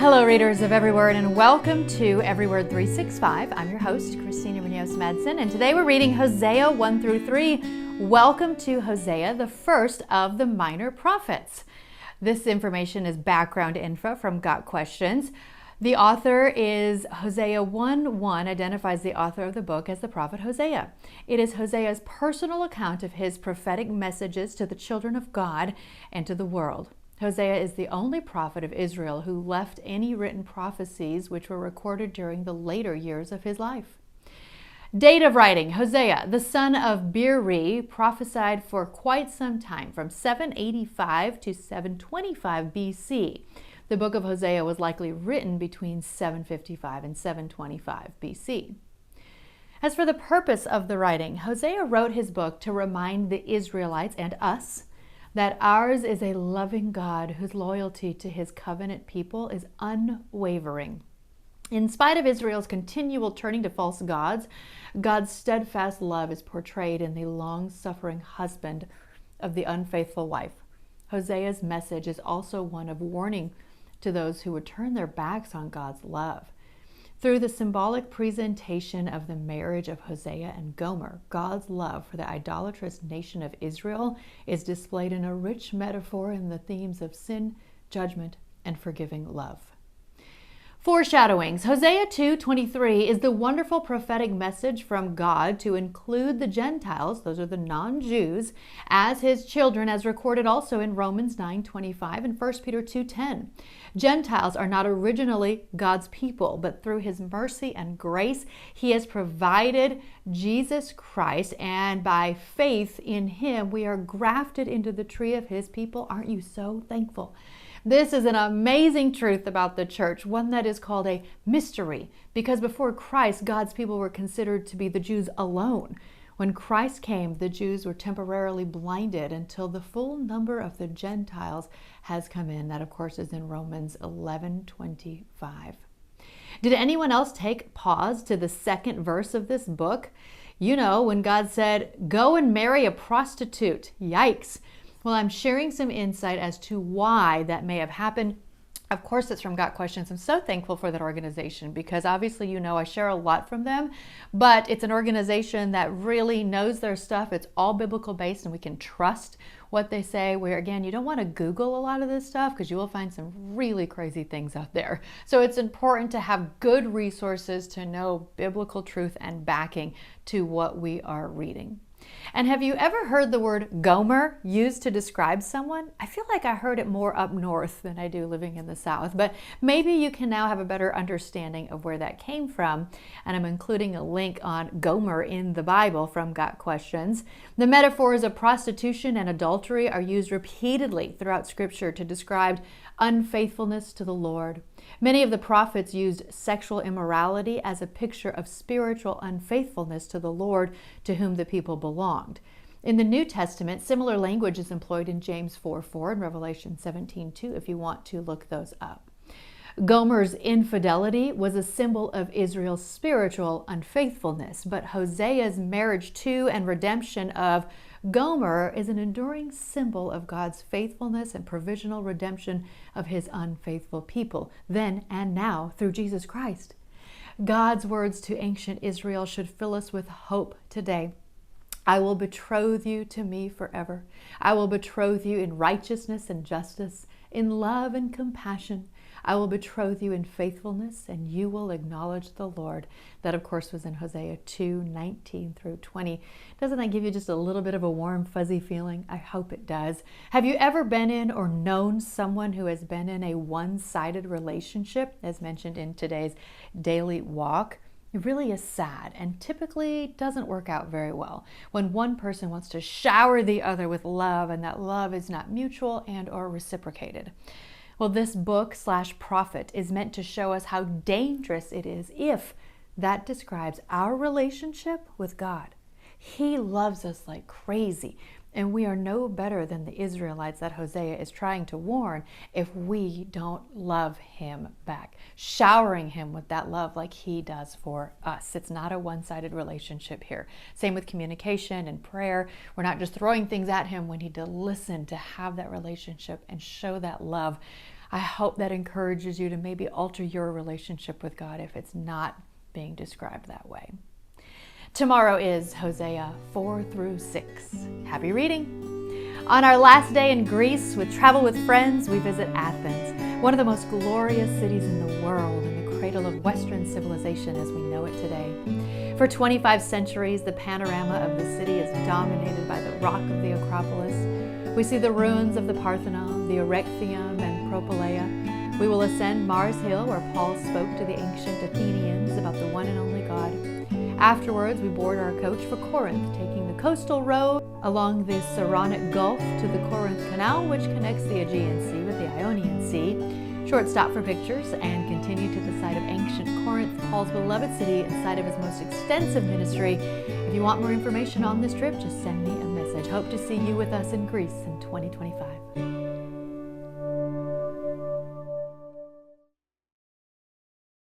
Hello, readers of Every Word, and welcome to Every Word 365. I'm your host, Christina Munoz-Madsen, and today we're reading Hosea 1 through 3. Welcome to Hosea, the first of the minor prophets. This information is background info from Got Questions. The author is Hosea 1:1, identifies the author of the book as the prophet Hosea. It is Hosea's personal account of his prophetic messages to the children of God and to the world. Hosea is the only prophet of Israel who left any written prophecies which were recorded during the later years of his life. Date of writing: Hosea, the son of Beeri, prophesied for quite some time, from 785 to 725 BC. The book of Hosea was likely written between 755 and 725 BC. As for the purpose of the writing, Hosea wrote his book to remind the Israelites and us that ours is a loving God whose loyalty to his covenant people is unwavering. In spite of Israel's continual turning to false gods, God's steadfast love is portrayed in the long-suffering husband of the unfaithful wife. Hosea's message is also one of warning to those who would turn their backs on God's love. Through the symbolic presentation of the marriage of Hosea and Gomer, God's love for the idolatrous nation of Israel is displayed in a rich metaphor in the themes of sin, judgment, and forgiving love. Foreshadowings. Hosea 2:23 is the wonderful prophetic message from God to include the Gentiles, those are the non-Jews, as his children, as recorded also in Romans 9:25 and 1 Peter 2:10. Gentiles are not originally God's people, but through his mercy and grace, he has provided Jesus Christ, and by faith in him, we are grafted into the tree of his people. Aren't you so thankful? This is an amazing truth about the church, one that is called a mystery, because before Christ, God's people were considered to be the Jews alone. When Christ came, the Jews were temporarily blinded until the full number of the Gentiles has come in. That, of course, is in Romans 11:25. Did anyone else take pause to the second verse of this book? You know, when God said, "Go and marry a prostitute." Yikes. Well, I'm sharing some insight as to why that may have happened. Of course, it's from Got Questions. I'm so thankful for that organization because obviously, you know, I share a lot from them, but it's an organization that really knows their stuff. It's all biblical based and we can trust what they say, where again, you don't want to Google a lot of this stuff because you will find some really crazy things out there. So it's important to have good resources to know biblical truth and backing to what we are reading. And have you ever heard the word Gomer used to describe someone? I feel like I heard it more up north than I do living in the South, but maybe you can now have a better understanding of where that came from. And I'm including a link on Gomer in the Bible from Got Questions. The metaphors of prostitution and adultery are used repeatedly throughout Scripture to describe unfaithfulness to the Lord. Many of the prophets used sexual immorality as a picture of spiritual unfaithfulness to the Lord to whom the people belonged. In the New Testament, similar language is employed in James 4:4 and Revelation 17:2 if you want to look those up. Gomer's infidelity was a symbol of Israel's spiritual unfaithfulness, but Hosea's marriage to and redemption of Gomer is an enduring symbol of God's faithfulness and provisional redemption of his unfaithful people, then and now through Jesus Christ. God's words to ancient Israel should fill us with hope today. I will betroth you to me forever. I will betroth you in righteousness and justice, in love and compassion. I will betroth you in faithfulness, and you will acknowledge the Lord. That, of course, was in Hosea 2:19 through 20. Doesn't that give you just a little bit of a warm, fuzzy feeling? I hope it does. Have you ever been in or known someone who has been in a one-sided relationship, as mentioned in today's daily walk? It really is sad and typically doesn't work out very well when one person wants to shower the other with love and that love is not mutual and or reciprocated. Well, this book/prophet is meant to show us how dangerous it is if that describes our relationship with God. He loves us like crazy, and we are no better than the Israelites that Hosea is trying to warn if we don't love him back, showering him with that love like he does for us. It's not a one-sided relationship here. Same with communication and prayer. We're not just throwing things at him. We need to listen to have that relationship and show that love. I hope that encourages you to maybe alter your relationship with God if it's not being described that way. Tomorrow is Hosea 4 through 6. Happy reading! On our last day in Greece with Travel with Friends, we visit Athens, one of the most glorious cities in the world and the cradle of Western civilization as we know it today. For 25 centuries, the panorama of the city is dominated by the rock of the Acropolis. We see the ruins of the Parthenon, the Erechtheum, and Propylaea. We will ascend Mars Hill, where Paul spoke to the ancient Athenians about the one and only God. Afterwards, we board our coach for Corinth, taking the coastal road along the Saronic Gulf to the Corinth Canal, which connects the Aegean Sea with the Ionian Sea. Short stop for pictures and continue to the site of ancient Corinth, Paul's beloved city and site of his most extensive ministry. If you want more information on this trip, just send me a message. Hope to see you with us in Greece in 2025.